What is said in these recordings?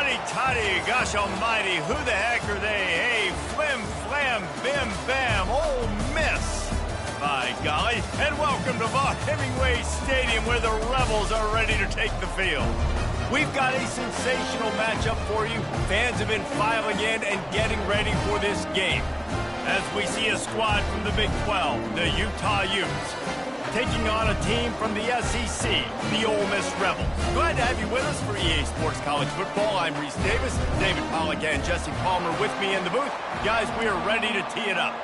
Huddy-toddy, gosh almighty, who the heck are they? Hey, flim, flam, bim, bam, Ole Miss. By golly, and welcome to Vaught-Hemingway Stadium where the Rebels are ready to take the field. We've got a sensational matchup for you. Fans have been filing in and getting ready for this game. As we see a squad from the Big 12, the Utah Utes, taking on a team from the SEC, the Ole Miss Rebels. Glad to have you with us for EA Sports College Football. I'm Reese Davis, David Pollack and Jesse Palmer with me in the booth. Guys, we are ready to tee it up.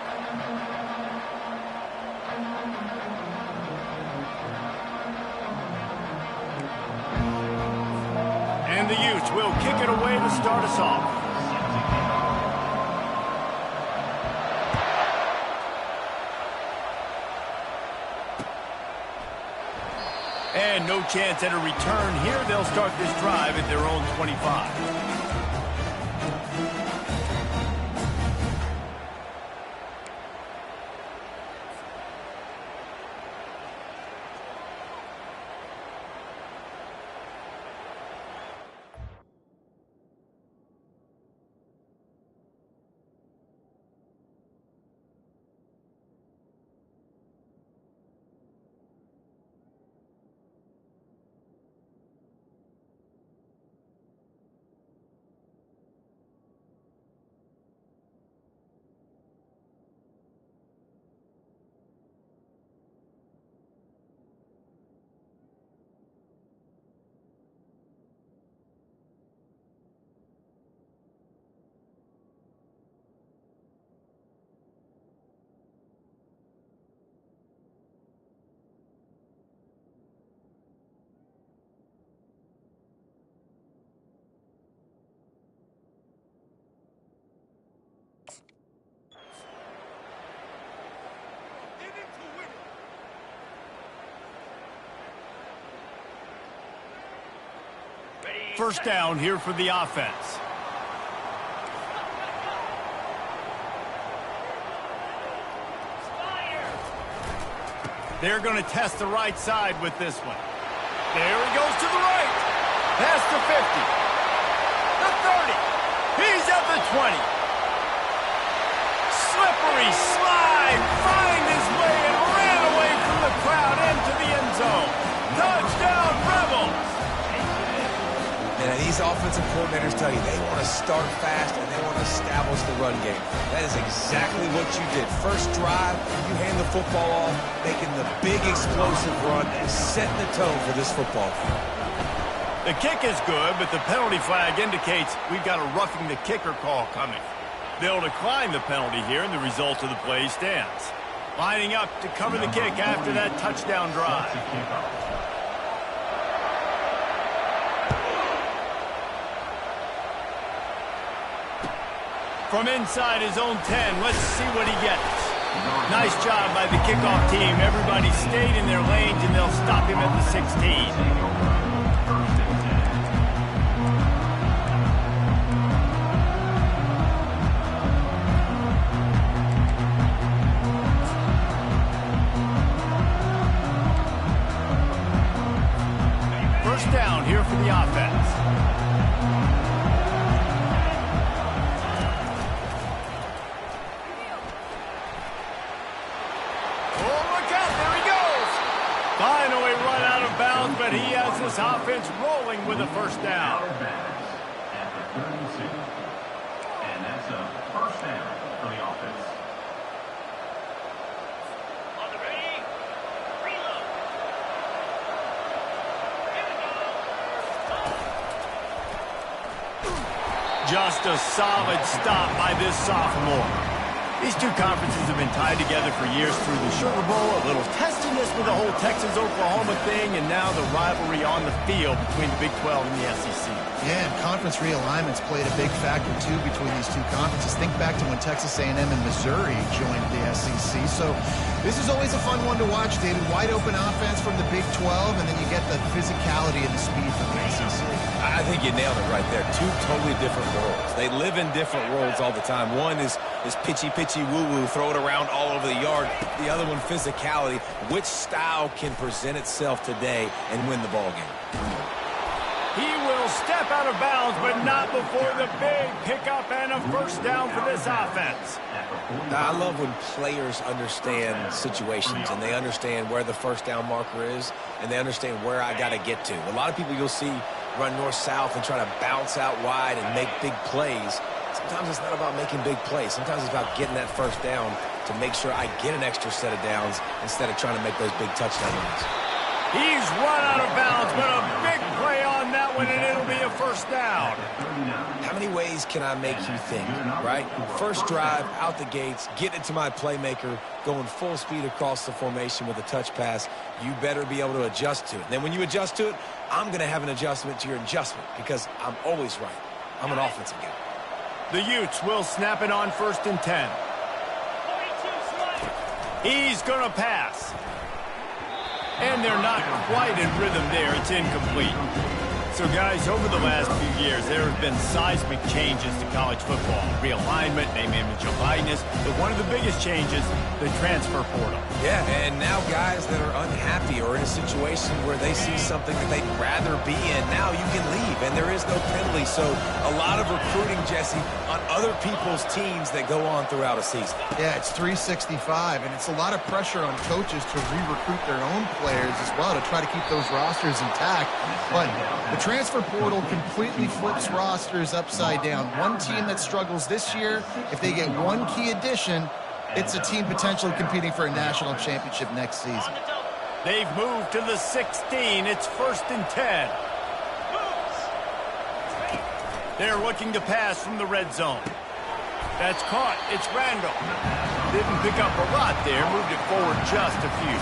And the Utes will kick it away to start us off. And no chance at a return here. They'll start this drive at their own 25. First down here for the offense. They're going to test the right side with this one. There he goes to the right. Past the 50. The 30. He's at the 20. Slippery slide. Find his way and ran away from the crowd into the end zone. Touchdown, Rebels. And these offensive coordinators tell you they want to start fast and they want to establish the run game. That is exactly what you did. First drive, you hand the football off, making the big explosive run and setting the tone for this football game. The kick is good, but the penalty flag indicates we've got a roughing the kicker call coming. They'll decline the penalty here, and the result of the play stands. Lining up to cover the kick after that touchdown drive. From inside his own 10, let's see what he gets. Nice job by the kickoff team. Everybody stayed in their lanes, and they'll stop him at the 16. First down here for the offense. Finally run out of bounds, but he has this offense rolling with a first down. At the 32. And that's a first down for the offense. On the ready, reload. Here we go. Just a solid stop by this sophomore. These two conferences have been tied together for years through the Sugar Bowl, a little testiness with the whole Texas-Oklahoma thing, and now the rivalry on the field between the Big 12 and the SEC. Yeah, and conference realignments played a big factor, too, between these two conferences. Think back to when Texas A&M and Missouri joined the SEC. So this is always a fun one to watch, David. Wide open offense from the Big 12, and then you get the physicality and the speed from the SEC. I think you nailed it right there. Two totally different worlds. They live in different worlds all the time. One is pitchy, woo-woo, throw it around all over the yard. The other one, physicality. Which style can present itself today and win the ball game? He will He'll step out of bounds, but not before the big pickup and a first down for this offense. I love when players understand situations and they understand where the first down marker is and they understand where I got to get to. A lot of people you'll see run north-south and try to bounce out wide and make big plays. Sometimes it's not about making big plays. Sometimes it's about getting that first down to make sure I get an extra set of downs instead of trying to make those big touchdown runs. He's run out of bounds, but a big play on that one, and it'll be a first down. How many ways can I make you think, right? First drive, out the gates, getting it to my playmaker, going full speed across the formation with a touch pass. You better be able to adjust to it. And then when you adjust to it, I'm going to have an adjustment to your adjustment because I'm always right. I'm an offensive guy. The Utes will snap it on 1st and 10. He's going to pass. And they're not quite in rhythm there. It's incomplete. So, guys, over the last few years, there have been seismic changes to college football. Realignment, name, image, and likeness. But one of the biggest changes, the transfer portal. Yeah, and now guys that are unhappy or in a situation where they see something that they'd rather be in, now you can leave, and there is no penalty. So a lot of recruiting, Jesse, on other people's teams that go on throughout a season. Yeah, it's 365, and it's a lot of pressure on coaches to re-recruit their own players as well to try to keep those rosters intact. But the transfer portal completely flips rosters upside down. One team that struggles this year, if they get one key addition, it's a team potentially competing for a national championship next season. They've moved to the 16. It's 1st and 10. They're looking to pass from the red zone. That's caught. It's Randall. Didn't pick up a lot there. Moved it forward just a few.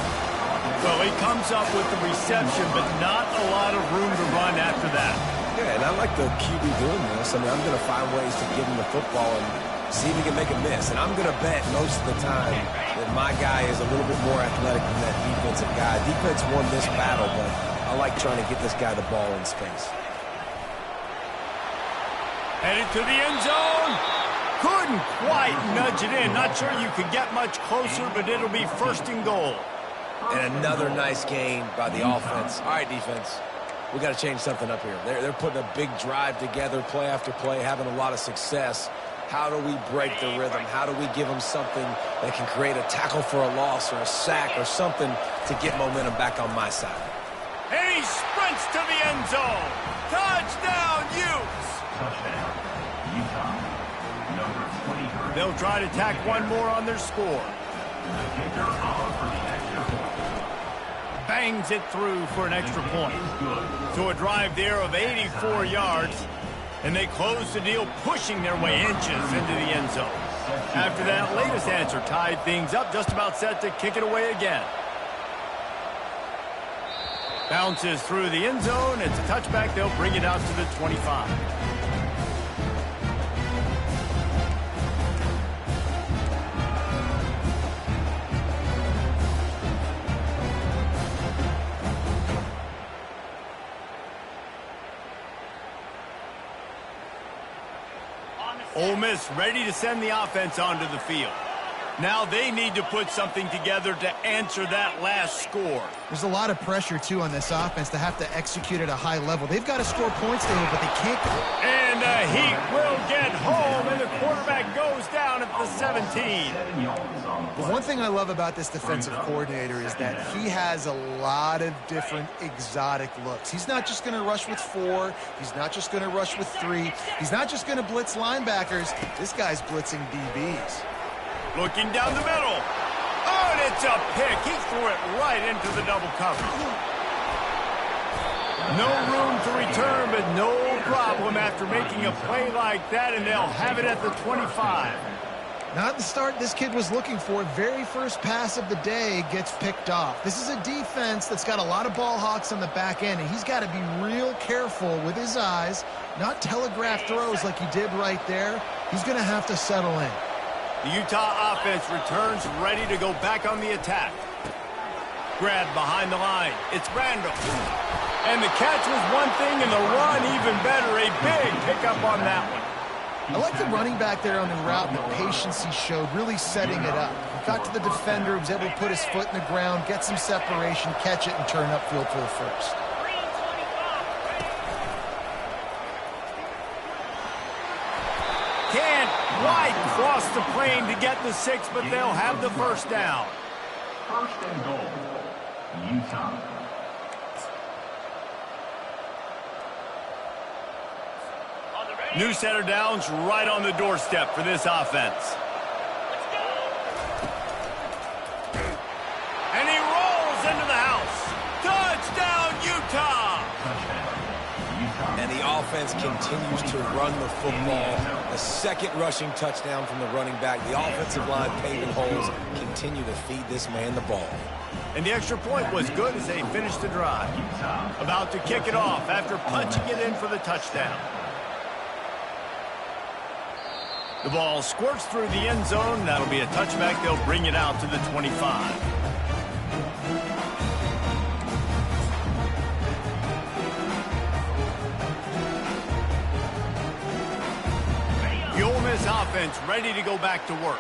Well, he comes up with the reception, but not a lot of room to run after that. Yeah, and I like the QB doing this. I mean, I'm going to find ways to give him the football and see if he can make a miss. And I'm going to bet most of the time that my guy is a little bit more athletic than that defensive guy. Defense won this battle, but I like trying to get this guy the ball in space. Headed to the end zone. Couldn't quite nudge it in. Not sure you could get much closer, but it'll be 1st and goal. And another nice gain by the offense. All right, defense. We got to change something up here. They're putting a big drive together, play after play, having a lot of success. How do we break the rhythm? How do we give them something that can create a tackle for a loss or a sack or something to get momentum back on my side? And he sprints to the end zone. Touchdown, Utes! Touchdown, Utah. Number 23. They'll try to tack one more on their score. The kicker on for the extra point. Bangs it through for an extra point. So a drive there of 84 yards. And they close the deal, pushing their way inches into the end zone. After that latest answer tied things up, just about set to kick it away again. Bounces through the end zone. It's a touchback. They'll bring it out to the 25. Ole Miss ready to send the offense onto the field. Now they need to put something together to answer that last score. There's a lot of pressure, too, on this offense to have to execute at a high level. They've got to score points today, but they can't. And the Heat will get home, and the quarterback goes down at the 17. The one thing I love about this defensive coordinator is that he has a lot of different exotic looks. He's not just going to rush with 4. He's not just going to rush with 3. He's not just going to blitz linebackers. This guy's blitzing DBs. Looking down the middle. Oh, and it's a pick. He threw it right into the double cover. No room to return, but no problem after making a play like that, and they'll have it at the 25. Not the start this kid was looking for. Very first pass of the day gets picked off. This is a defense that's got a lot of ball hawks on the back end, and he's got to be real careful with his eyes, not telegraph throws like he did right there. He's going to have to settle in. The Utah offense returns ready to go back on the attack. Grabbed behind the line. It's Randall. And the catch was one thing, and the run even better. A big pickup on that one. I like the running back there on the route and the patience he showed, really setting it up. He got to the defender, was able to put his foot in the ground, get some separation, catch it, and turn upfield for the first. across the plane to get the 6, but they'll have the first down. First and goal, Utah. New set of downs right on the doorstep for this offense. And he rolls into the house. Touchdown, Utah! And the offense continues to run the football. The second rushing touchdown from the running back. The offensive line paving holes continue to feed this man the ball. And the extra point was good as they finished the drive. About to kick it off after punching it in for the touchdown. The ball squirts through the end zone. That'll be a touchback. They'll bring it out to the 25. The Ole Miss offense ready to go back to work.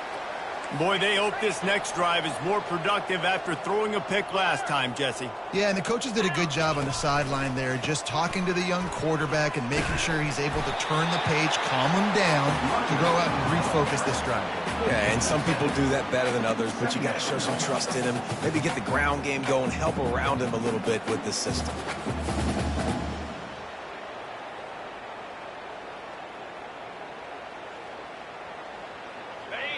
Boy, they hope this next drive is more productive after throwing a pick last time, Jesse. Yeah, and the coaches did a good job on the sideline there, just talking to the young quarterback and making sure he's able to turn the page, calm him down, to go out and refocus this drive. Yeah, and some people do that better than others, but you got to show some trust in him. Maybe get the ground game going, help around him a little bit with the system.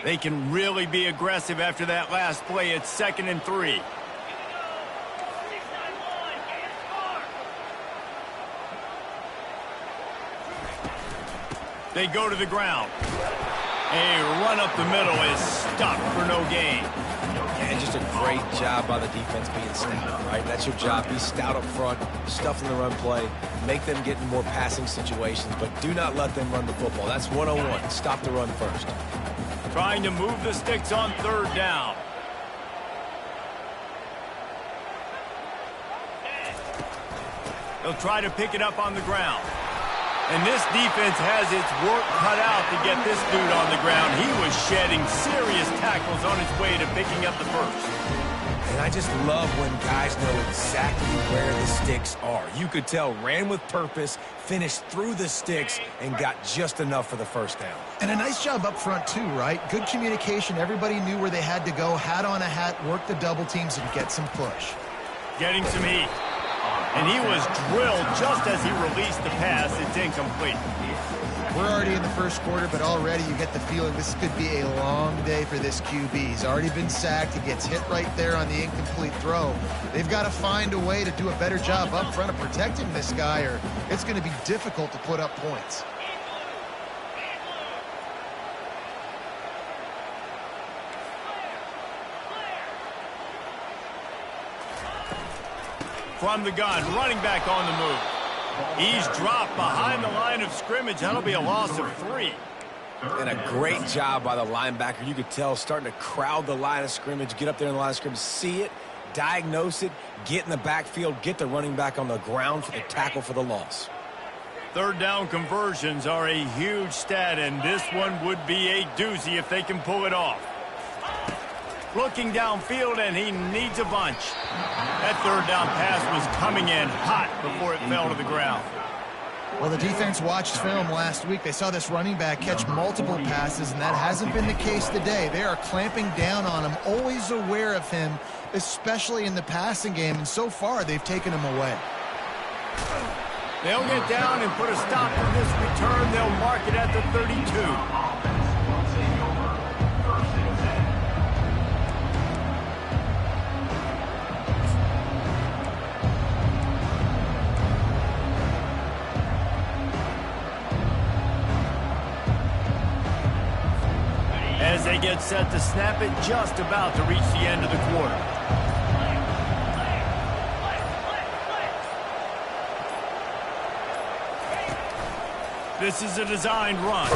They can really be aggressive after that last play. It's 2nd and 3. They go to the ground. A run up the middle is stopped for no gain. And just a great job by the defense being stout, right? That's your job. Be stout up front, stuff in the run play, make them get in more passing situations, but do not let them run the football. That's 101. Stop the run first. Trying to move the sticks on 3rd down. They'll try to pick it up on the ground. And this defense has its work cut out to get this dude on the ground. He was shedding serious tackles on his way to picking up the first. And I just love when guys know exactly where the sticks are. You could tell, ran with purpose, finished through the sticks, and got just enough for the first down. And a nice job up front, too, right? Good communication. Everybody knew where they had to go, hat on a hat, work the double teams, and get some push. Getting some heat. And he was drilled just as he released the pass. It's incomplete. We're already in the first quarter, but already you get the feeling this could be a long day for this QB. He's already been sacked. He gets hit right there on the incomplete throw. They've got to find a way to do a better job up front of protecting this guy, or it's going to be difficult to put up points. From the gun, running back on the move. He's dropped behind the line of scrimmage. That'll be a loss of 3. And a great job by the linebacker. You could tell starting to crowd the line of scrimmage, get up there in the line of scrimmage, see it, diagnose it, get in the backfield, get the running back on the ground for the tackle for the loss. 3rd down conversions are a huge stat, and this one would be a doozy if they can pull it off. Looking downfield, and he needs a bunch. That 3rd down pass was coming in hot before it fell to the ground. Well, the defense watched film last week. They saw this running back catch multiple passes, and that hasn't been the case today. They are clamping down on him, always aware of him, especially in the passing game, and so far they've taken him away. They'll get down and put a stop to this return. They'll mark it at the 32. As they get set to snap it, just about to reach the end of the quarter. This is a designed run.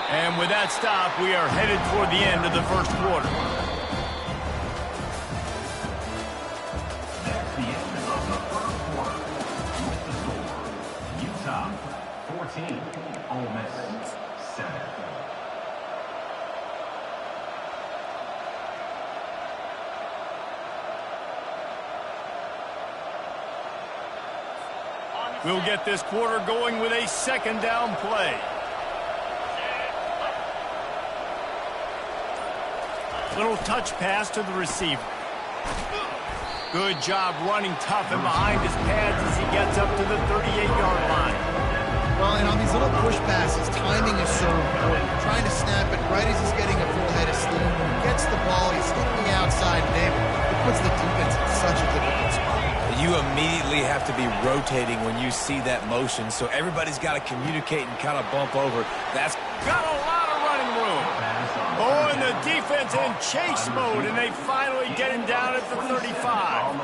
And with that stop, we are headed toward the end of the first quarter. That's the end of the first quarter. With the score, Utah 14, Ole Miss 7. We'll get this quarter going with a 2nd down play. Little touch pass to the receiver. Good job running tough and behind his pads as he gets up to the 38-yard line. Well, and on these little push passes, timing is so important. Trying to snap it right as he's getting a full head of steam. When he gets the ball, he's hitting the outside, David. It puts the defense in such a difficult spot. You immediately have to be rotating when you see that motion, so everybody's got to communicate and kind of bump over. That's got a lot of running room. Oh, and the defense in chase mode, and they finally get him down at the 35.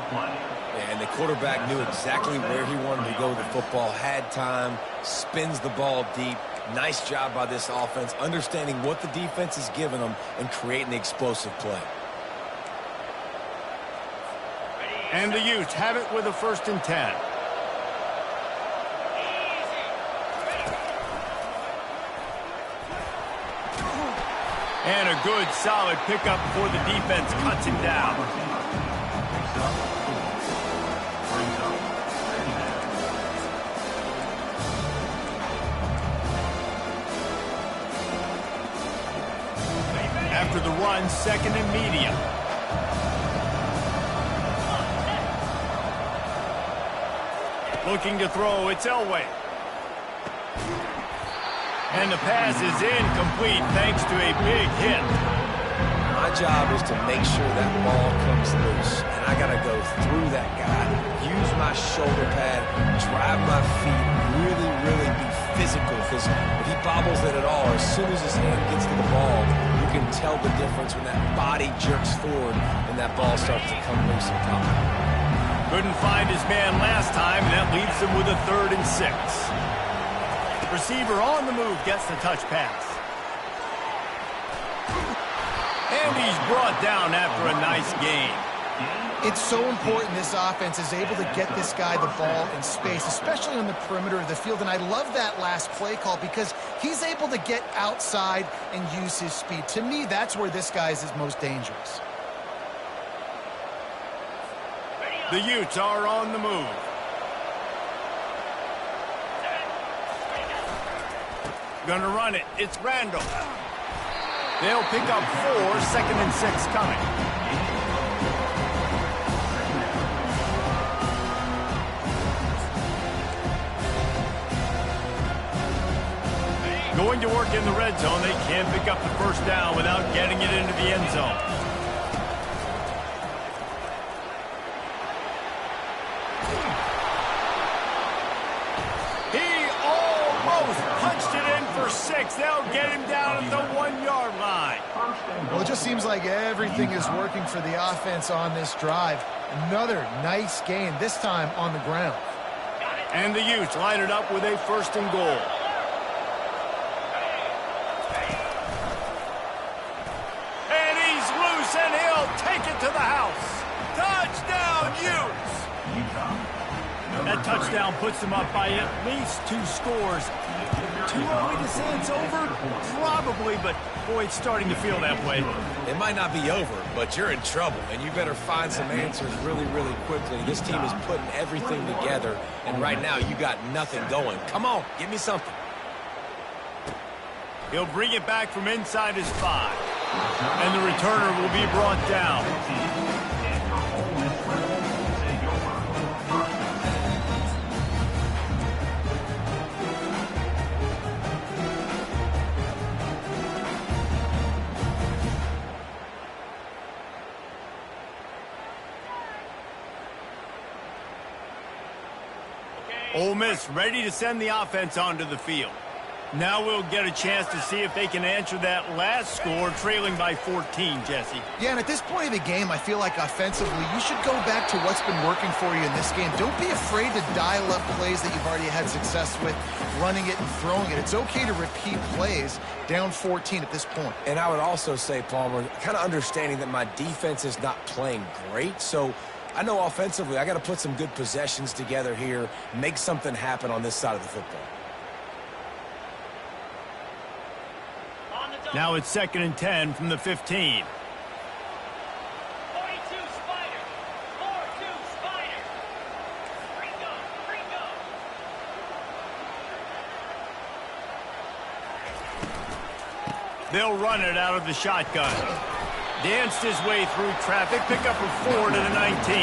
And the quarterback knew exactly where he wanted to go with the football, had time, spins the ball deep. Nice job by this offense, understanding what the defense is giving them and creating the explosive play. And the Utes have it with a 1st and 10. And a good, solid pickup before the defense cuts him down. After the run, 2nd and medium. Looking to throw, it's Elway. And the pass is incomplete thanks to a big hit. My job is to make sure that ball comes loose. And I got to go through that guy, use my shoulder pad, drive my feet, really be physical. Because if he bobbles it at all, as soon as his hand gets to the ball, you can tell the difference when that body jerks forward and that ball starts to come loose and come. Couldn't find his man last time, and that leaves him with a 3rd and 6. Receiver on the move gets the touch pass. And he's brought down after a nice gain. It's so important this offense is able to get this guy the ball in space, especially on the perimeter of the field. And I love that last play call because he's able to get outside and use his speed. To me, that's where this guy is his most dangerous. The Utes are on the move. Gonna run it. It's Randall. They'll pick up 4, 2nd and 6 coming. Going to work in the red zone. They can't pick up the 1st down without getting it into the end zone. Punched it in for 6. They'll get him down at the 1-yard line. Well, it just seems like everything is working for the offense on this drive. Another nice gain, this time on the ground. And the Utes line it up with a 1st and goal. And he's loose, and he'll take it to the house. Touchdown, Utes! That touchdown puts them up by at least 2 scores. Too early to say it's over? Probably, but boy, it's starting to feel that way. It might not be over, but you're in trouble, and you better find some answers really quickly. This team is putting everything together, and right now you got nothing going. Come on, give me something. He'll bring it back from inside his 5. And the returner will be brought down. Ole Miss ready to send the offense onto the field. Now we'll get a chance to see if they can answer that last score, trailing by 14, Jesse. Yeah, and at this point of the game, I feel like offensively, you should go back to what's been working for you in this game. Don't be afraid to dial up plays that you've already had success with, running it and throwing it. It's okay to repeat plays down 14 at this point. And I would also say, Palmer, kind of understanding that my defense is not playing great, so I know offensively I got to put some good possessions together here, make something happen on this side of the football. Now it's 2nd and 10 from the 15. 42 Spider. 4-2 Spider. Ringo. They'll run it out of the shotgun. Danced his way through traffic, pick up a 4 to the 19.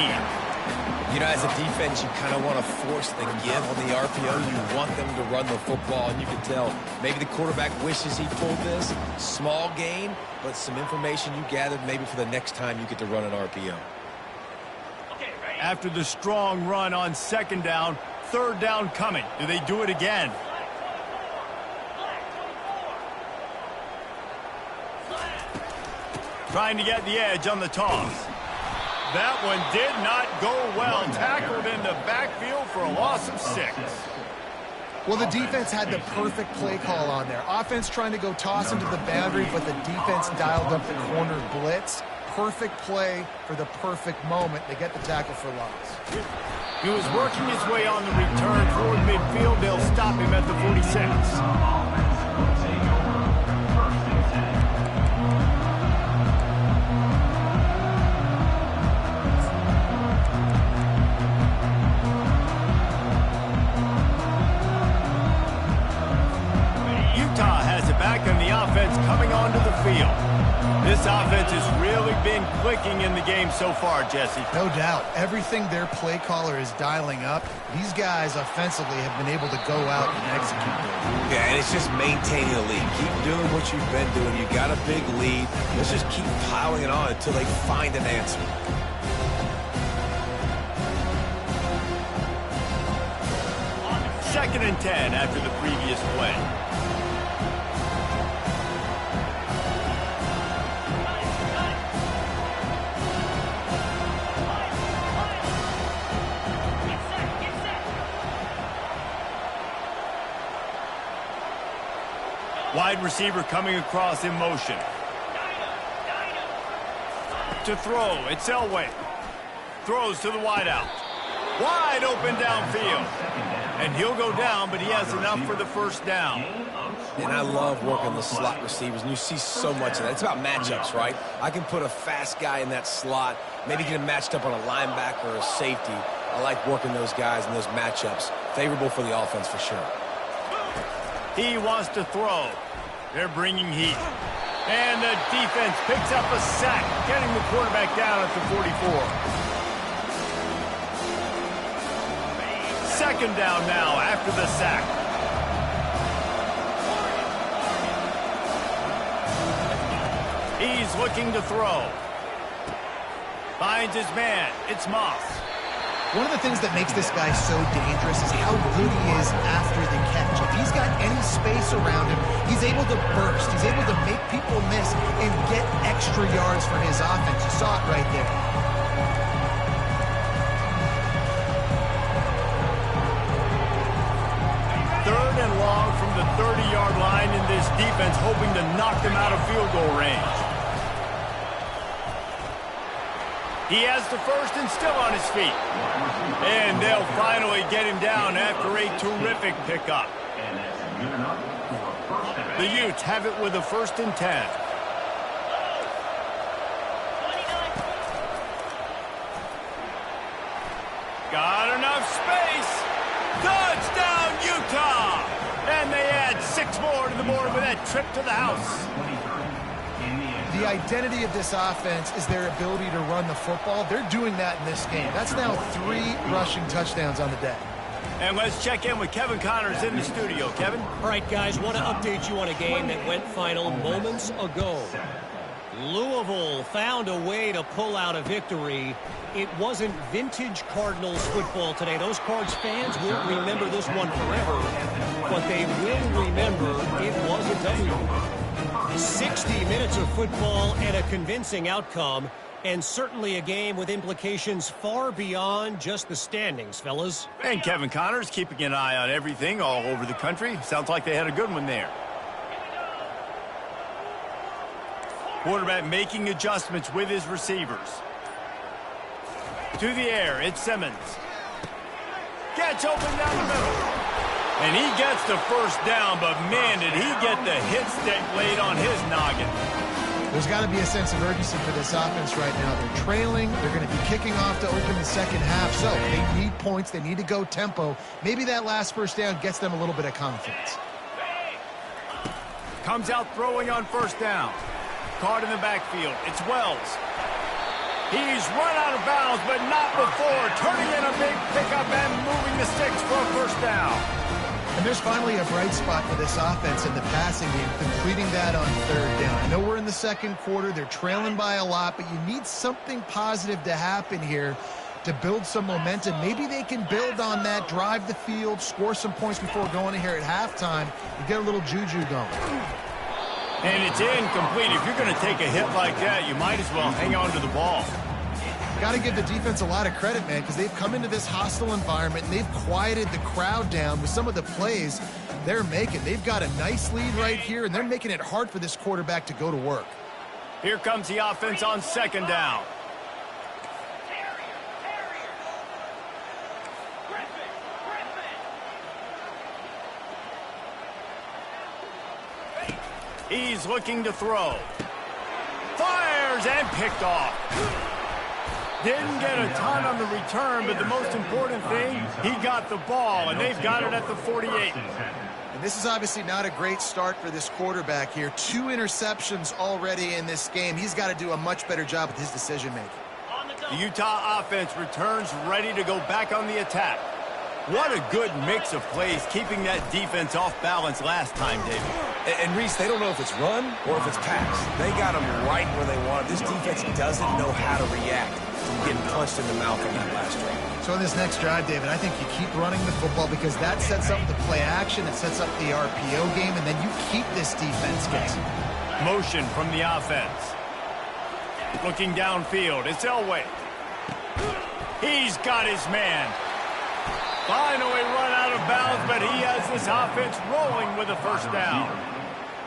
You know, as a defense, you kind of want to force the give on the RPO. You want them to run the football, and you can tell maybe the quarterback wishes he pulled this. Small gain, but some information you gathered maybe for the next time you get to run an RPO. After the strong run on second down, third down coming. Do they do it again? Trying to get the edge on the toss. That one did not go well. Tackled in the backfield for a loss of 6. Well, the defense had the perfect play call on there. Offense trying to go toss into the boundary, but the defense dialed up the corner blitz. Perfect play for the perfect moment. They get the tackle for loss. He was working his way on the return toward midfield. They'll stop him at the 46. And the offense coming onto the field. This offense has really been clicking in the game so far, Jesse. No doubt. Everything their play caller is dialing up, these guys offensively have been able to go out and execute it. Yeah, and it's just maintaining the lead. Keep doing what you've been doing. You got a big lead. Let's just keep piling it on until they find an answer. Second and 10 after the previous play. Wide receiver coming across in motion. To throw, it's Elway. Throws to the wideout. Wide open downfield. And he'll go down, but he has enough for the first down. And I love working the slot receivers, and you see so much of that. It's about matchups, right? I can put a fast guy in that slot, maybe get him matched up on a linebacker or a safety. I like working those guys in those matchups. Favorable for the offense for sure. He wants to throw. They're bringing heat. And the defense picks up a sack, getting the quarterback down at the 44. Second down now after the sack. He's looking to throw. Finds his man. It's Moss. One of the things that makes this guy so dangerous is how good he is after the catch. If he's got any space around him, he's able to burst. He's able to make people miss and get extra yards for his offense. You saw it right there. Third and long from the 30-yard line in this defense, hoping to knock them out of field goal range. He has the first and still on his feet. And they'll finally get him down after a terrific pickup. The Utes have it with a 1st and 10. Got enough space. Touchdown, Utah! And they add 6 more to the board with that trip to the house. The identity of this offense is their ability to run the football. They're doing that in this game. That's now 3 rushing touchdowns on the day. And let's check in with Kevin Connors in the studio. Kevin? All right, guys, want to update you on a game that went final moments ago. Louisville found a way to pull out a victory. It wasn't vintage Cardinals football today. Those Cards fans won't remember this one forever, but they will remember it was a W. 60 minutes of football and a convincing outcome, and certainly a game with implications far beyond just the standings, fellas. And Kevin Connors keeping an eye on everything all over the country. Sounds like they had a good one there. Quarterback making adjustments with his receivers. To the air, it's Simmons. Gets open down the middle. And he gets the first down, but man, did he get the hit stick laid on his noggin. There's got to be a sense of urgency for this offense right now. They're trailing. They're going to be kicking off to open the second half. So they need points. They need to go tempo. Maybe that last first down gets them a little bit of confidence. Comes out throwing on first down. caught in the backfield. It's Wells. He's run out of bounds, but not before turning in a big pickup and moving the sticks for a first down. And there's finally a bright spot for this offense in the passing game, completing that on third down. I know we're in the second quarter. They're trailing by a lot, but you need something positive to happen here to build some momentum. Maybe they can build on that, drive the field, score some points before going in here at halftime, and get a little juju going. And it's incomplete. If you're going to take a hit like that, you might as well hang on to the ball. Got to give the defense a lot of credit, man, because they've come into this hostile environment and they've quieted the crowd down with some of the plays they're making. They've got a nice lead right here, and they're making it hard for this quarterback to go to work. Here comes the offense on second down. He's looking to throw. Fires and picked off. Didn't get a ton on the return, but the most important thing, he got the ball, and they've got it at the 48. And this is obviously not a great start for this quarterback here. 2 interceptions already in this game. He's got to do a much better job with his decision-making. The Utah offense returns ready to go back on the attack. What a good mix of plays, keeping that defense off balance last time, David. And Reese, they don't know if it's run or if it's pass. They got them right where they want it. This defense doesn't know how to react to getting punched in the mouth on that last drive. So in this next drive, David, I think you keep running the football because that sets up the play action, it sets up the RPO game, and then you keep this defense guessing. Motion from the offense. Looking downfield, it's Elway. He's got his man. Finally run out of bounds, but he has this offense rolling with a first down.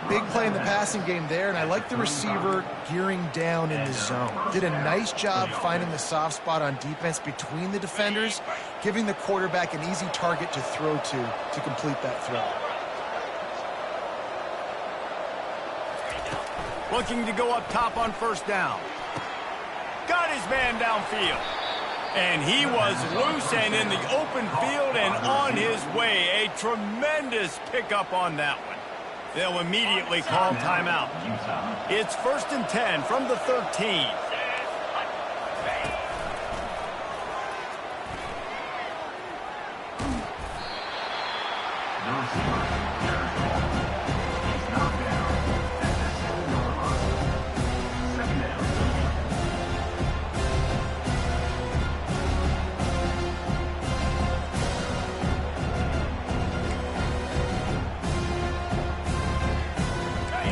Big play in the passing game there, and I like the receiver gearing down in the zone. Did a nice job finding the soft spot on defense between the defenders, giving the quarterback an easy target to throw to complete that throw. Looking to go up top on first down. Got his man downfield. And he was loose and in the open field and on his way. A tremendous pickup on that one. They'll immediately call timeout. It's 1st and 10 from the 13.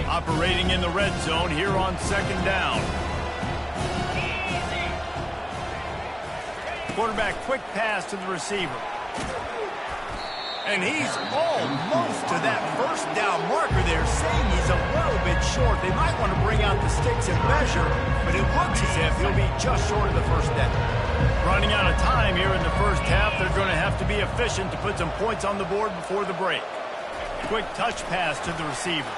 Operating in the red zone here on second down. Quarterback quick pass to the receiver. And he's almost to that first down marker there, saying he's a little bit short. They might want to bring out the sticks and measure, but it looks as if he'll be just short of the first down. Running out of time here in the first half, they're going to have to be efficient to put some points on the board before the break. Quick touch pass to the receiver.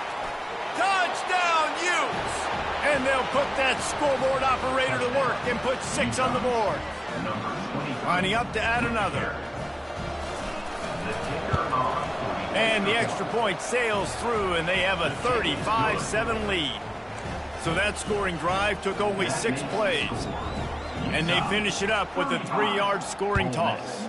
Touchdown, Utes! And they'll put that scoreboard operator to work and put 6 on the board. Lining up to add another. And the extra point sails through, and they have a 35-7 lead. So that scoring drive took only 6 plays. And they finish it up with a 3-yard scoring toss.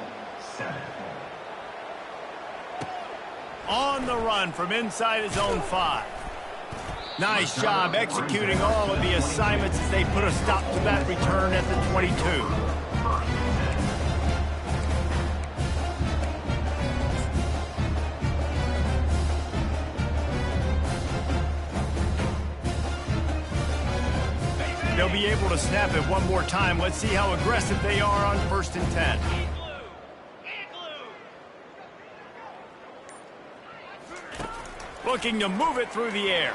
On the run from inside his own 5. Nice job executing all of the assignments as they put a stop to that return at the 22. They'll be able to snap it one more time. Let's see how aggressive they are on 1st and 10. Looking to move it through the air.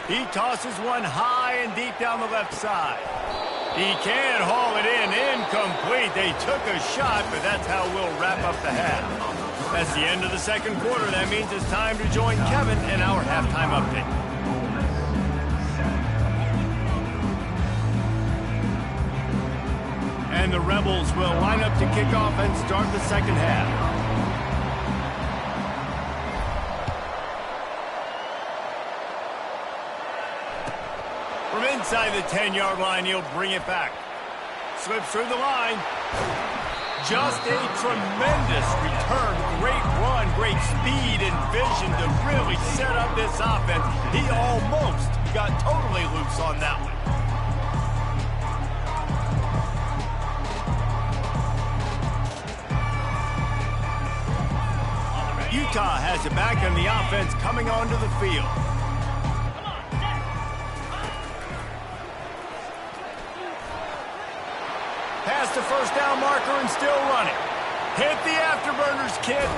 He tosses one high and deep down the left side. He can't haul it in. Incomplete. They took a shot, but that's how we'll wrap up the half. That's the end of the second quarter. That means it's time to join Kevin in our halftime update. And the Rebels will line up to kick off and start the second half. Inside the 10-yard line, he'll bring it back. Slips through the line. Just a tremendous return. Great run, great speed and vision to really set up this offense. He almost got totally loose on that one. Utah has it back and the offense coming onto the field. Past the first down marker and still running. Hit the afterburners, kid.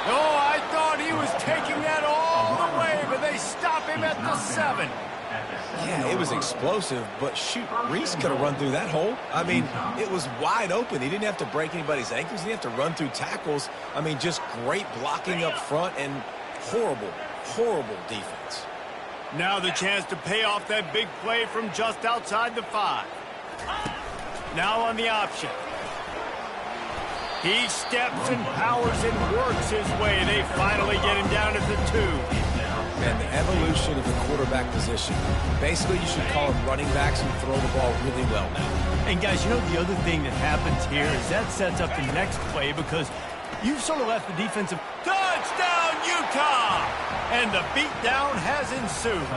Oh, I thought he was taking that all the way, but they stop him at the 7. Yeah, it was explosive, but shoot, Reese could have run through that hole. I mean, it was wide open. He didn't have to break anybody's ankles. He didn't have to run through tackles. I mean, just great blocking up front and horrible, horrible defense. Now the chance to pay off that big play from just outside the 5. Now on the option. He steps and powers and works his way. They finally get him down at the 2. And the evolution of the quarterback position. Basically, you should call them running backs who throw the ball really well now. And guys, you know the other thing that happens here is that sets up the next play because you've sort of left the defensive touchdown, Utah! And the beatdown has ensued.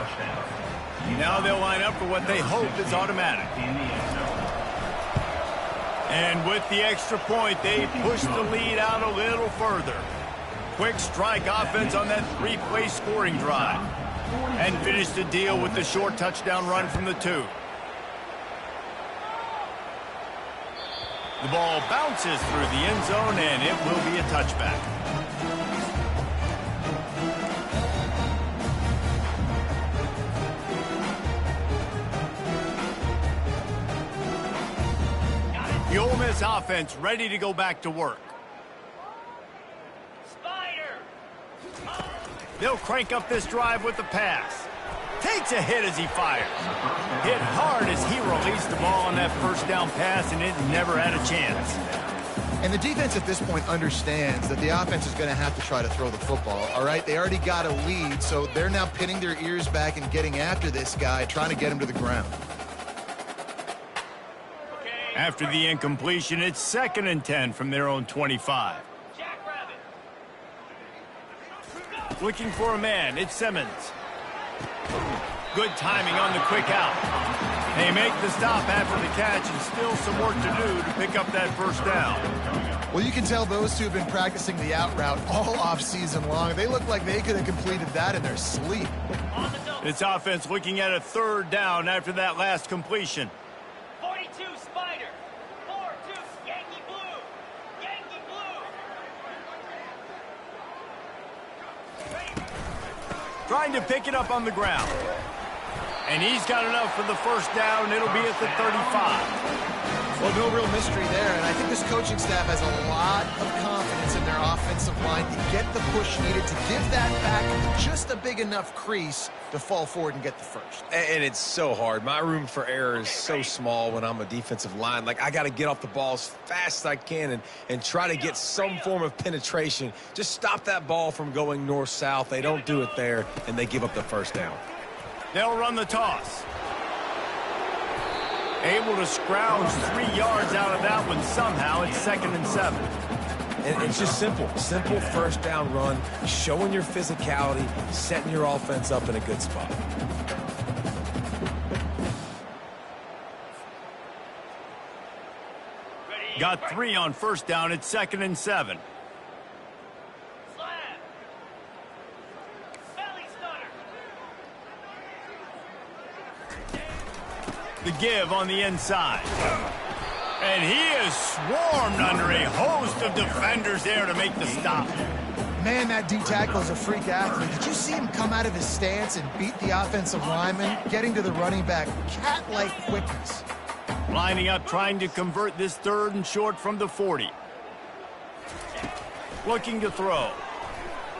Now they'll line up for what they hope is automatic. And with the extra point, they push the lead out a little further. Quick strike offense on that 3-play scoring drive. And finish the deal with the short touchdown run from the 2. The ball bounces through the end zone, and it will be a touchback. The Ole Miss offense ready to go back to work. They'll crank up this drive with the pass. Takes a hit as he fires. Hit hard as he released the ball on that first down pass, and it never had a chance. And the defense at this point understands that the offense is going to have to try to throw the football, all right? They already got a lead, so they're now pinning their ears back and getting after this guy, trying to get him to the ground. After the incompletion, it's 2nd and 10 from their own 25. Looking for a man, it's Simmons. Good timing on the quick out. They make the stop after the catch and still some work to do to pick up that first down. Well, you can tell those two have been practicing the out route all off-season long. They look like they could have completed that in their sleep. This offense looking at a 3rd down after that last completion. 42 Spider. 4-2 Yankee Blue. Yankee Blue. Trying to pick it up on the ground. And he's got enough for the first down. It'll be at the 35. Well, no real mystery there, and I think this coaching staff has a lot of confidence in their offensive line to get the push needed to give that back just a big enough crease to fall forward and get the first. And it's so hard. My room for error is so small when I'm a defensive line. Like, I got to get off the ball as fast as I can and try to get some form of penetration. Just stop that ball from going north-south. They don't do it there, and they give up the first down. They'll run the toss. Able to scrounge 3 yards out of that one somehow. It's 2nd and 7. And it's just simple first down run, showing your physicality, setting your offense up in a good spot. Got 3 on first down. It's 2nd and 7. The give on the inside. And he is swarmed under a host of defenders there to make the stop. Man, that D tackle is a freak athlete. Did you see him come out of his stance and beat the offensive lineman, getting to the running back? Cat-like quickness. Lining up, trying to convert this 3rd and short from the 40. Looking to throw.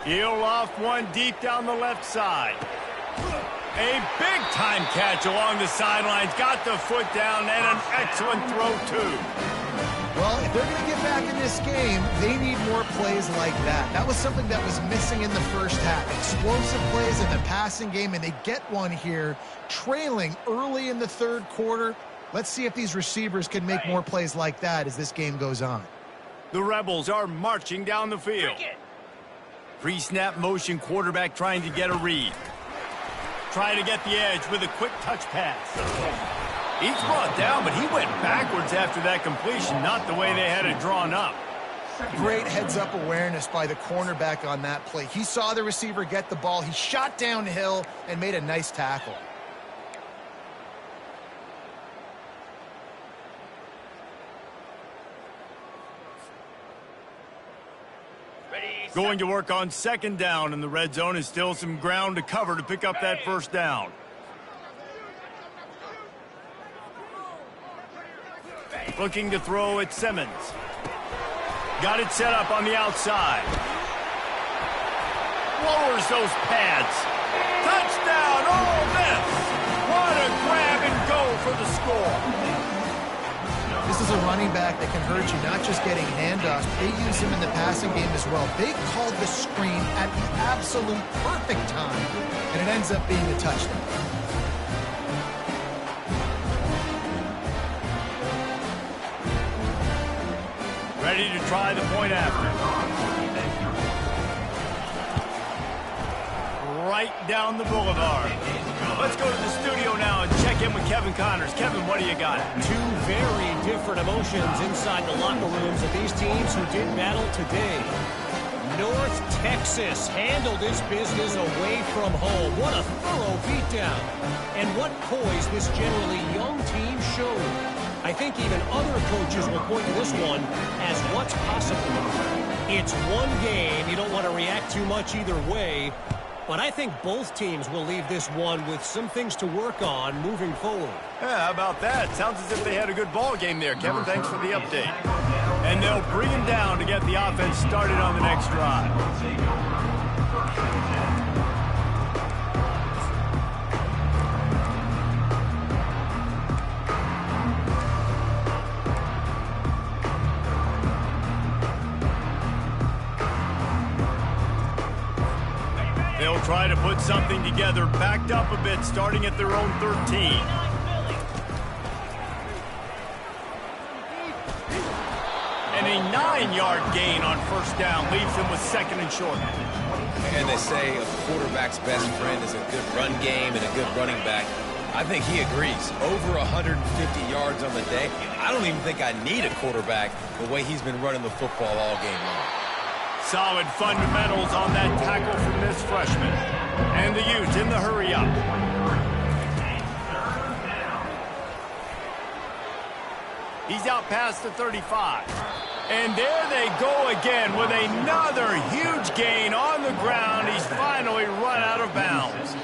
He'll loft one deep down the left side. A big-time catch along the sidelines. Got the foot down and an excellent throw, too. Well, if they're going to get back in this game, they need more plays like that. That was something that was missing in the first half. Explosive plays in the passing game, and they get one here, trailing early in the third quarter. Let's see if these receivers can make more plays like that as this game goes on. The Rebels are marching down the field. Pre-snap motion quarterback trying to get a read. Trying to get the edge with a quick touch pass. He's brought down, but he went backwards after that completion, not the way they had it drawn up. Great heads-up awareness by the cornerback on that play. He saw the receiver get the ball. He shot downhill and made a nice tackle. Going to work on second down in the red zone, is still some ground to cover to pick up that first down. Looking to throw at Simmons. Got it set up on the outside. Lowers those pads. Touchdown, Ole Miss! What a grab and go for the score. This is a running back that can hurt you, not just getting handoffs. They use him in the passing game as well. They called the screen at the absolute perfect time, and it ends up being a touchdown. Ready to try the point after. Right down the boulevard. Let's go to the studio now and check in with Kevin Connors. Kevin, what do you got? Two very different emotions inside the locker rooms of these teams who did battle today. North Texas handled his business away from home. What a thorough beatdown. And what poise this generally young team showed. I think even other coaches will point to this one as what's possible. It's one game. You don't want to react too much either way. But I think both teams will leave this one with some things to work on moving forward. Yeah, how about that? Sounds as if they had a good ball game there. Kevin, thanks for the update. And they'll bring him down to get the offense started on the next drive. They'll try to put something together, backed up a bit, starting at their own 13. And a 9-yard gain on first down leaves them with second and short. And they say a quarterback's best friend is a good run game and a good running back. I think he agrees. Over 150 yards on the day. I don't even think I need a quarterback the way he's been running the football all game long. Solid fundamentals on that tackle from this freshman. And the Utes in the hurry-up. He's out past the 35. And there they go again with another huge gain on the ground. He's finally run out of bounds.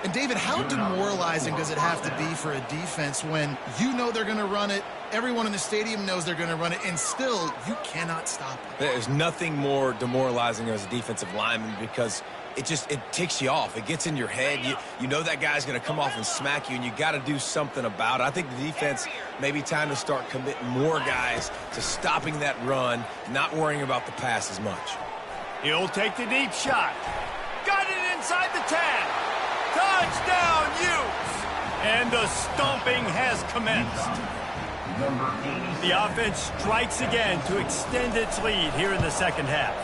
And, David, how demoralizing does it have to be for a defense when you know they're going to run it, everyone in the stadium knows they're going to run it, and still you cannot stop it? There's nothing more demoralizing as a defensive lineman because it ticks you off. It gets in your head. You know that guy's going to come off and smack you, and you got to do something about it. I think the defense maybe time to start committing more guys to stopping that run, not worrying about the pass as much. He'll take the deep shot. Got it inside the 10. Touchdown, Utes! And the stomping has commenced. The offense strikes again to extend its lead here in the second half.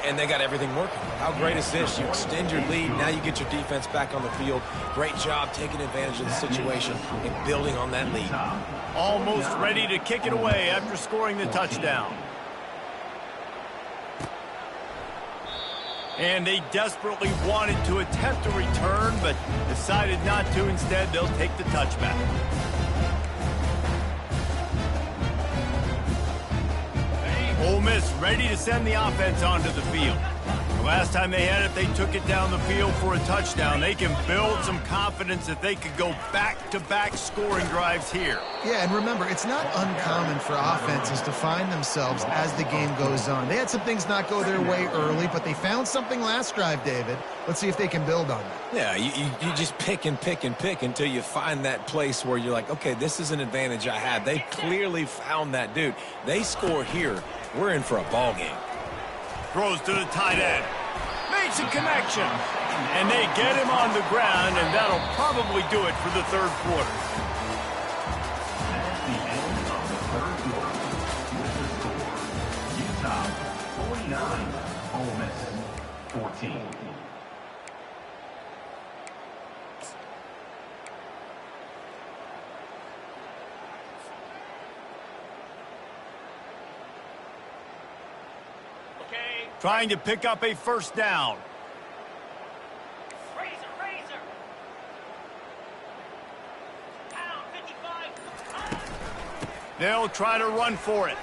And they got everything working. How great is this? You extend your lead, now you get your defense back on the field. Great job taking advantage of the situation and building on that lead. Almost ready to kick it away after scoring the touchdown. And they desperately wanted to attempt a return, but decided not to. Instead, they'll take the touchback. Ole Miss ready to send the offense onto the field. The last time they had it, they took it down the field for a touchdown. They can build some confidence that they could go back-to-back scoring drives here. Yeah, and remember, it's not uncommon for offenses to find themselves as the game goes on. They had some things not go their way early, but they found something last drive, David. Let's see if they can build on that. Yeah, you just pick and pick and pick until you find that place where you're like, okay, this is an advantage I have. They clearly found that dude. They score here. We're in for a ball game. Throws to the tight end. Makes a connection. And they get him on the ground, and that'll probably do it for the third quarter. That's the end of the third quarter. With the score, Utah 49, Ole Miss 14. Trying to pick up a first down. Razor. Pound 55. They'll try to run for it.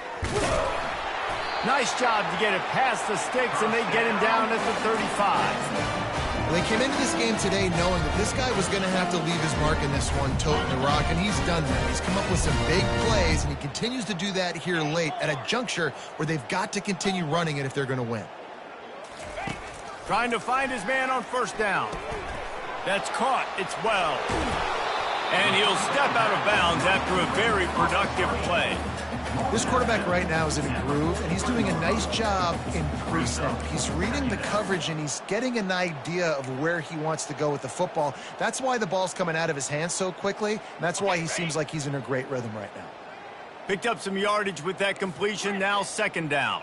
Nice job to get it past the sticks, and they get him down at the 35. They came into this game today knowing that this guy was going to have to leave his mark in this one, toting the rock, and he's done that. He's come up with some big plays, and he continues to do that here late at a juncture where they've got to continue running it if they're going to win. Trying to find his man on first down. That's caught. It's well. And he'll step out of bounds after a very productive play. This quarterback right now is in a groove, and he's doing a nice job in pre-snap. He's reading the coverage, and he's getting an idea of where he wants to go with the football. That's why the ball's coming out of his hands so quickly, and that's why he seems like he's in a great rhythm right now. Picked up some yardage with that completion. Now second down.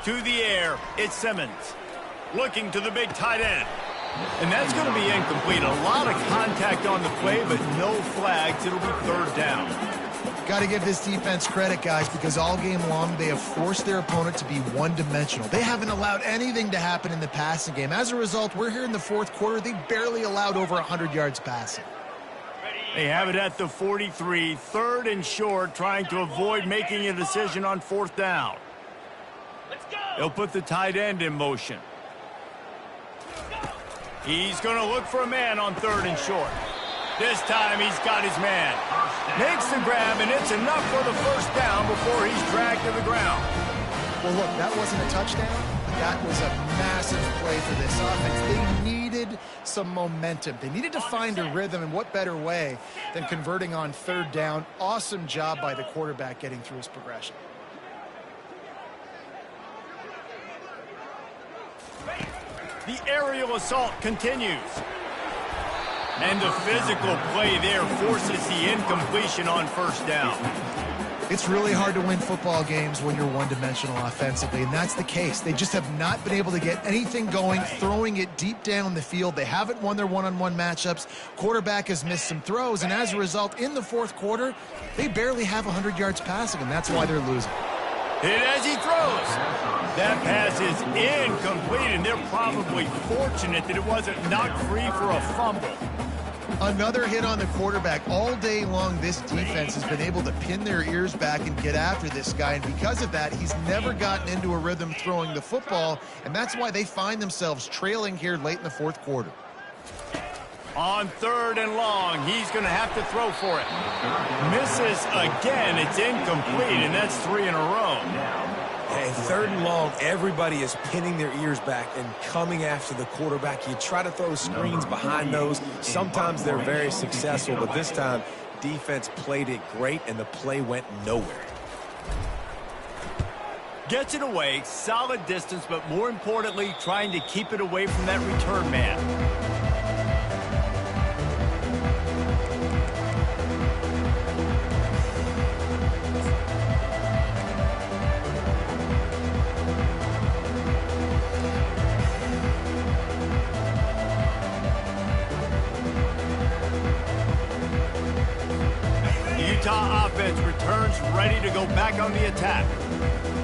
To the air, it's Simmons. Looking to the big tight end. And that's going to be incomplete. A lot of contact on the play, but no flags. It'll be third down. Got to give this defense credit, guys, because all game long they have forced their opponent to be one-dimensional. They haven't allowed anything to happen in the passing game. As a result, we're here in the fourth quarter. They barely allowed over 100 yards passing. They have it at the 43, third and short, trying to avoid making a decision on fourth down. Let's go. They'll put the tight end in motion. He's going to look for a man on third and short. This time he's got his man. Makes the grab, and it's enough for the first down before he's dragged to the ground. Well, look, that wasn't a touchdown. That was a massive play for this offense. They needed some momentum. They needed to find a rhythm, and what better way than converting on third down. Awesome job by the quarterback getting through his progression. The aerial assault continues. And the physical play there forces the incompletion on first down. It's really hard to win football games when you're one-dimensional offensively, and that's the case. They just have not been able to get anything going, throwing it deep down the field. They haven't won their one-on-one matchups. Quarterback has missed some throws, and as a result, in the fourth quarter, they barely have 100 yards passing, and that's why they're losing. Hit as he throws. That pass is incomplete, and they're probably fortunate that it wasn't knocked free for a fumble. Another hit on the quarterback. All day long, this defense has been able to pin their ears back and get after this guy, and because of that, he's never gotten into a rhythm throwing the football, and that's why they find themselves trailing here late in the fourth quarter. On third and long, he's going to have to throw for it. Misses again. It's incomplete, and that's 3 in a row. Hey, third and long, everybody is pinning their ears back and coming after the quarterback. You try to throw screens behind those. Sometimes they're very successful, but this time, defense played it great, and the play went nowhere. Gets it away, solid distance, but more importantly, trying to keep it away from that return man. Utah offense returns ready to go back on the attack.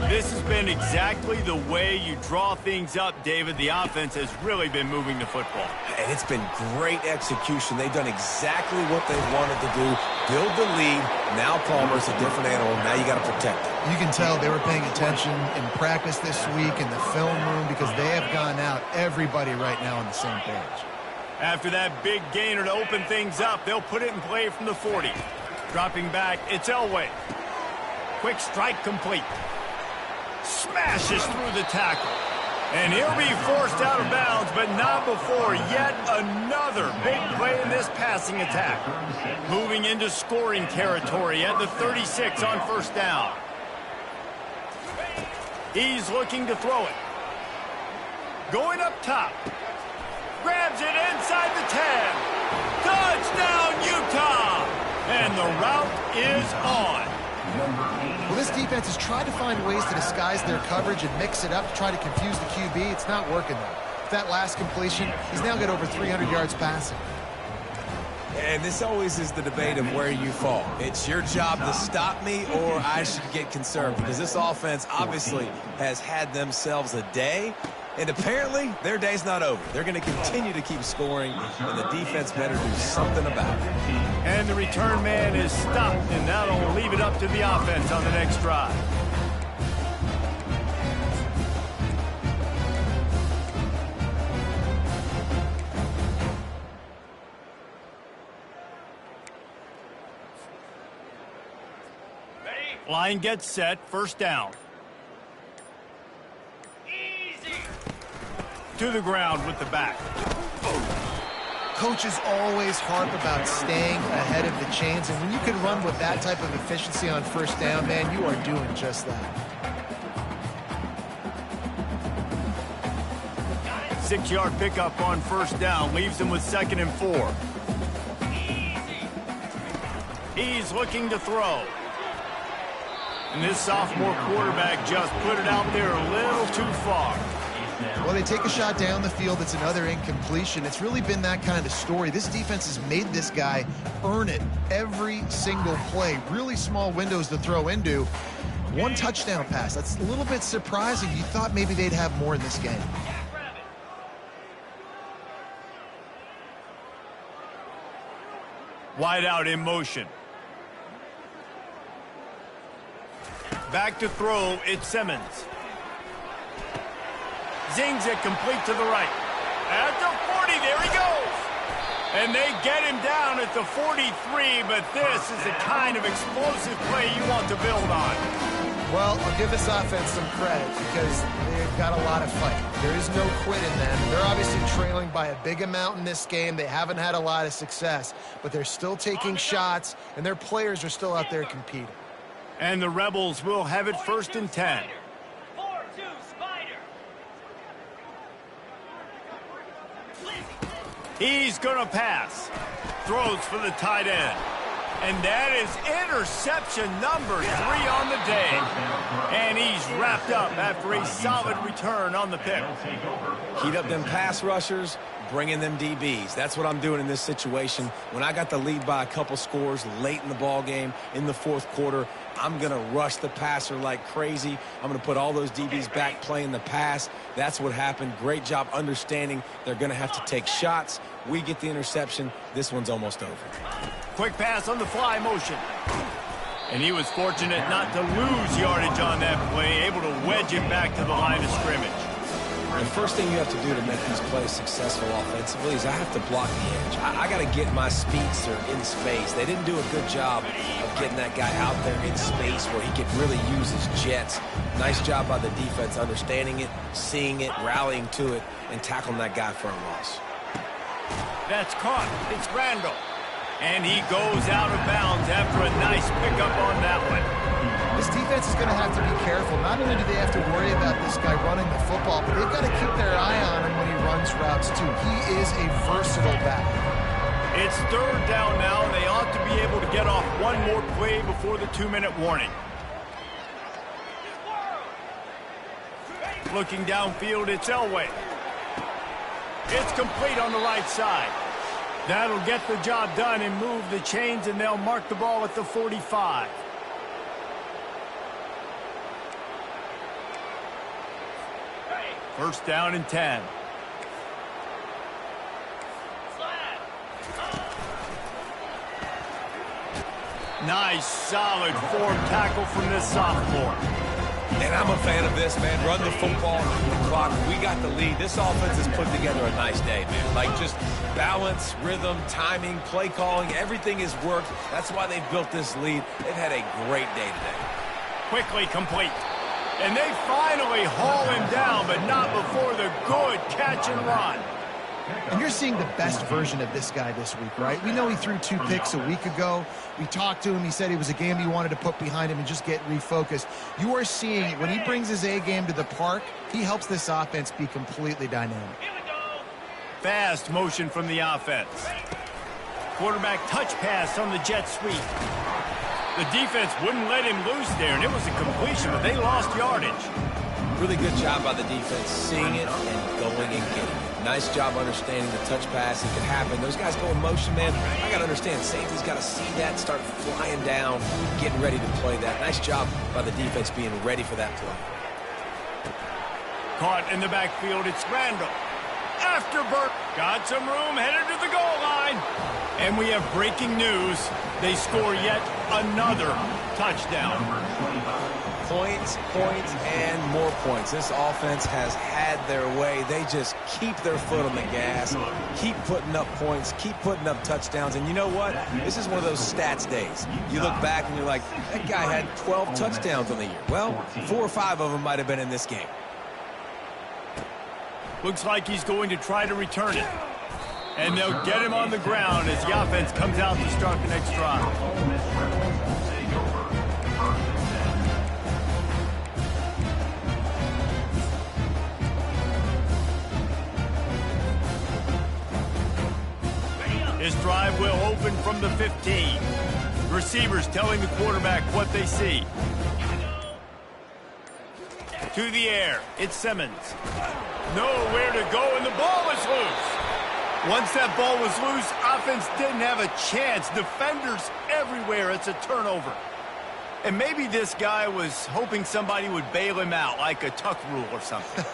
This has been exactly the way you draw things up, David. The offense has really been moving the football. And it's been great execution. They've done exactly what they wanted to do. Build the lead. Now Palmer's a different animal. Now you got to protect him. You can tell they were paying attention in practice this week in the film room because they have gone out, everybody right now on the same page. After that big gainer to open things up, they'll put it in play from the 40. Dropping back, it's Elway. Quick strike complete. Smashes through the tackle. And he'll be forced out of bounds, but not before yet another big play in this passing attack. Moving into scoring territory at the 36 on first down. He's looking to throw it. Going up top. Grabs it inside the 10. Touchdown, Utah! And the route is on. Well, this defense has tried to find ways to disguise their coverage and mix it up to try to confuse the QB. It's not working, though. That last completion, he's now got over 300 yards passing. And this always is the debate of where you fall. It's your job to stop me, or I should get concerned, because this offense obviously has had themselves a day, and apparently their day's not over. They're going to continue to keep scoring, and the defense better do something about it. And the return man is stopped, and that'll leave it up to the offense on the next drive. Line gets set, first down. Easy. To the ground with the back. Coaches always harp about staying ahead of the chains, and when you can run with that type of efficiency on first down, man, you are doing just that. 6-yard pickup on first down, leaves them with 2nd and 4. Easy. He's looking to throw. And this sophomore quarterback just put it out there a little too far. Well, they take a shot down the field. It's another incompletion. It's really been that kind of story. This defense has made this guy earn it every single play. Really small windows to throw into. One touchdown pass. That's a little bit surprising. You thought maybe they'd have more in this game. Wide out in motion. Back to throw, it's Simmons. Zings it complete to the right. At the 40, there he goes. And they get him down at the 43, but this is the kind of explosive play you want to build on. Well, I'll give this offense some credit because they've got a lot of fight. There is no quit in them. They're obviously trailing by a big amount in this game. They haven't had a lot of success, but they're still taking shots, and their players are still out there competing. And the Rebels will have it 1st and 10. 4-2 Spider. He's going to pass. Throws for the tight end. And that is interception number 3 on the day. And he's wrapped up after a solid return on the pick. Heat up them pass rushers, bring in them DBs. That's what I'm doing in this situation. When I got the lead by a couple scores late in the ball game, in the 4th quarter, I'm going to rush the passer like crazy. I'm going to put all those DBs back playing the pass. That's what happened. Great job understanding they're going to have to take shots. We get the interception. This one's almost over. Quick pass on the fly motion. And he was fortunate not to lose yardage on that play, able to wedge it back to the line of scrimmage. The first thing you have to do to make these plays successful offensively is I have to block the edge. I got to get my speedster in space. They didn't do a good job of getting that guy out there in space where he could really use his jets. Nice job by the defense understanding it, seeing it, rallying to it, and tackling that guy for a loss. That's caught. It's Randall. And he goes out of bounds after a nice pickup on that one. This defense is going to have to be careful. Not only do they have to worry about this guy running the football, but they've got to keep their eye on him when he runs routes, too. He is a versatile back. It's 3rd down now, and they ought to be able to get off one more play before the 2-minute warning. Looking downfield, it's Elway. It's complete on the right side. That'll get the job done and move the chains, and they'll mark the ball at the 45. First down and 10. Nice, solid form tackle from this sophomore. And I'm a fan of this, man. Run the football, the clock. We got the lead. This offense has put together a nice day, man. Like just balance, rhythm, timing, play calling, everything has worked. That's why they've built this lead. They've had a great day today. Quickly complete. And they finally haul him down, but not before the good catch and run. And you're seeing the best version of this guy this week, right? We know he threw 2 picks a week ago. We talked to him. He said it was a game he wanted to put behind him and just get refocused. You are seeing when he brings his A game to the park, he helps this offense be completely dynamic. Fast motion from the offense. Quarterback touch pass on the jet sweep. The defense wouldn't let him loose there, and it was a completion, but they lost yardage. Really good job by the defense, seeing it and going and getting it. Nice job understanding the touch pass. It could happen. Those guys go in motion, man. I got to understand, safety's got to see that, start flying down, getting ready to play that. Nice job by the defense being ready for that play. Caught in the backfield, it's Randall. Afterbird got some room, headed to the goal line. And we have breaking news. They score yet another touchdown. Points, and more points. This offense has had their way. They just keep their foot on the gas, keep putting up points, keep putting up touchdowns. And you know what? This is one of those stats days. You look back and you're like, that guy had 12 touchdowns on the year. Well, 4 or 5 of them might have been in this game. Looks like he's going to try to return it. And they'll get him on the ground as the offense comes out to start the next drive. His drive will open from the 15. Receivers telling the quarterback what they see. To the air, it's Simmons. Nowhere to go, and the ball is loose. Once that ball was loose, offense didn't have a chance. Defenders everywhere. It's a turnover. And maybe this guy was hoping somebody would bail him out, like a tuck rule or something.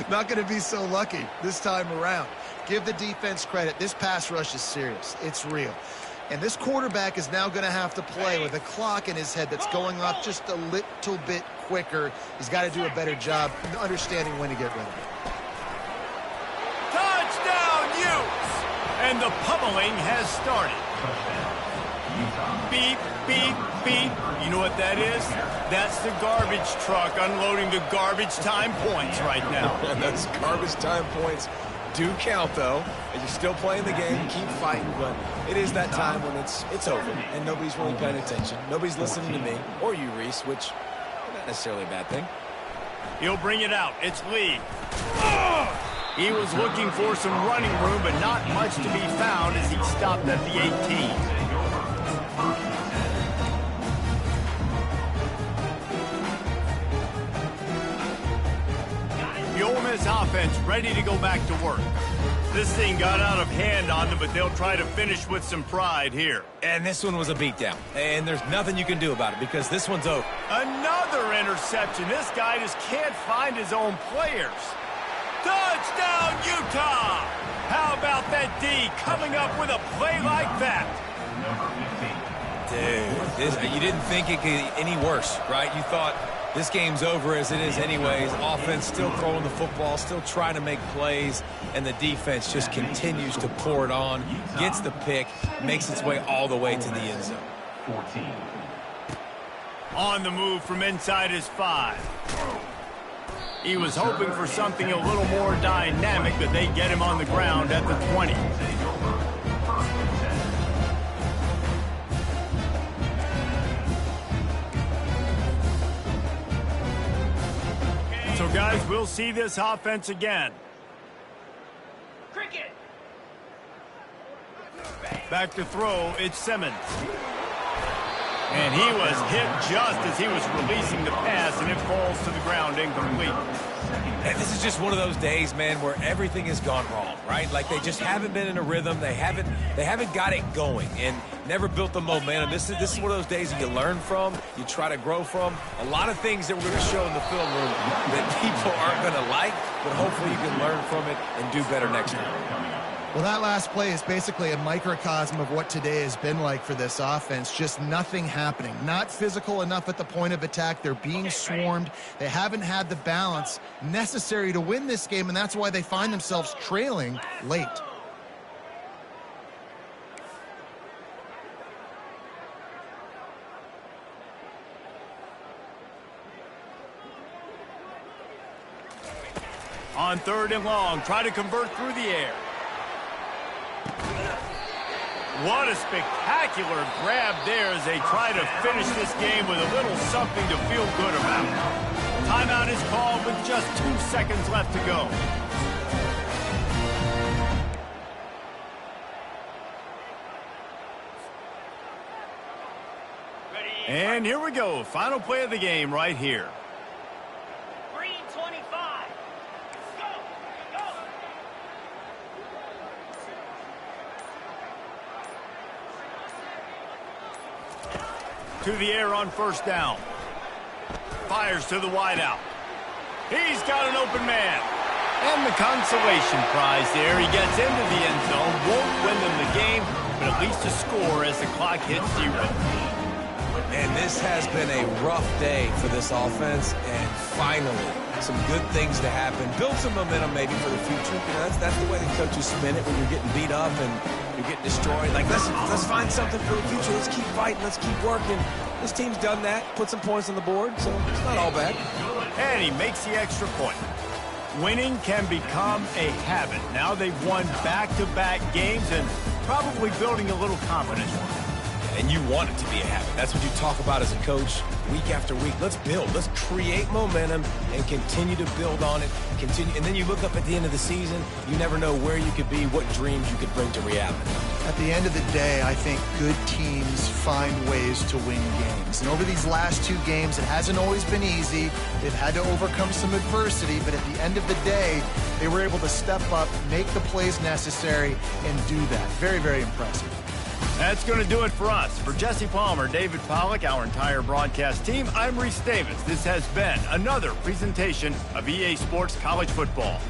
Not going to be so lucky this time around. Give the defense credit. This pass rush is serious. It's real. And this quarterback is now going to have to play with a clock in his head that's going off just a little bit quicker. He's got to do a better job understanding when to get rid of it. Touchdown, Utes! And the pummeling has started. Beep, beep, beep. You know what that is? That's the garbage truck unloading the garbage time points right now. Those garbage time points do count, though. As you're still playing the game, keep fighting, but it is that time when it's over, and nobody's really paying attention. Nobody's listening to me, or you, Reese, which not necessarily a bad thing. He'll bring it out. It's Lee. He was looking for some running room, but not much to be found as he stopped at the 18. The Ole Miss offense ready to go back to work. This thing got out of hand on them, but they'll try to finish with some pride here. And this one was a beatdown. And there's nothing you can do about it because this one's over. Another interception. This guy just can't find his own players. Touchdown, Utah! How about that D coming up with a play like that? Dude, you didn't think it could get any worse, right? You thought this game's over as it is anyways. Offense still throwing the football, still trying to make plays, and the defense just continues to pour it on, gets the pick, makes its way all the way to the end zone. 14. On the move from inside his 5. He was hoping for something a little more dynamic, but they get him on the ground at the 20. So, guys, we'll see this offense again. Cricket. Back to throw, it's Simmons. And he was hit just as he was releasing the pass, and it falls to the ground incomplete. And this is just one of those days, man, where everything has gone wrong, right? Like they just haven't been in a rhythm. They haven't got it going and never built the momentum. This is one of those days that you learn from, you try to grow from. A lot of things that we're going to show in the film room that people aren't going to like, but hopefully you can learn from it and do better next time. Well, that last play is basically a microcosm of what today has been like for this offense. Just nothing happening. Not physical enough at the point of attack. They're being swarmed. They haven't had the balance necessary to win this game, and that's why they find themselves trailing late. On 3rd and long, try to convert through the air. What a spectacular grab there as they try to finish this game with a little something to feel good about. Timeout is called with just 2 seconds left to go. And here we go. Final play of the game right here. Green 25. Go! Go! To the air on 1st down. Fires to the wideout. He's got an open man. And the consolation prize there. He gets into the end zone. Won't win them the game, but at least a score as the clock hits 0. And this has been a rough day for this offense, and finally, some good things to happen. Build some momentum maybe for the future. You know, that's the way the coaches spin it when you're getting beat up and you're getting destroyed. Like, let's find something for the future. Let's keep fighting. Let's keep working. This team's done that, put some points on the board, so it's not all bad. And he makes the extra point. Winning can become a habit. Now they've won back-to-back games and probably building a little confidence. And you want it to be a habit. That's what you talk about as a coach week after week. Let's build. Let's create momentum and continue to build on it. And then you look up at the end of the season, you never know where you could be, what dreams you could bring to reality. At the end of the day, I think good teams find ways to win games. And over these last 2 games, it hasn't always been easy. They've had to overcome some adversity, but at the end of the day, they were able to step up, make the plays necessary, and do that. Very, very impressive. That's going to do it for us. For Jesse Palmer, David Pollack, our entire broadcast team, I'm Reese Davis. This has been another presentation of EA Sports College Football.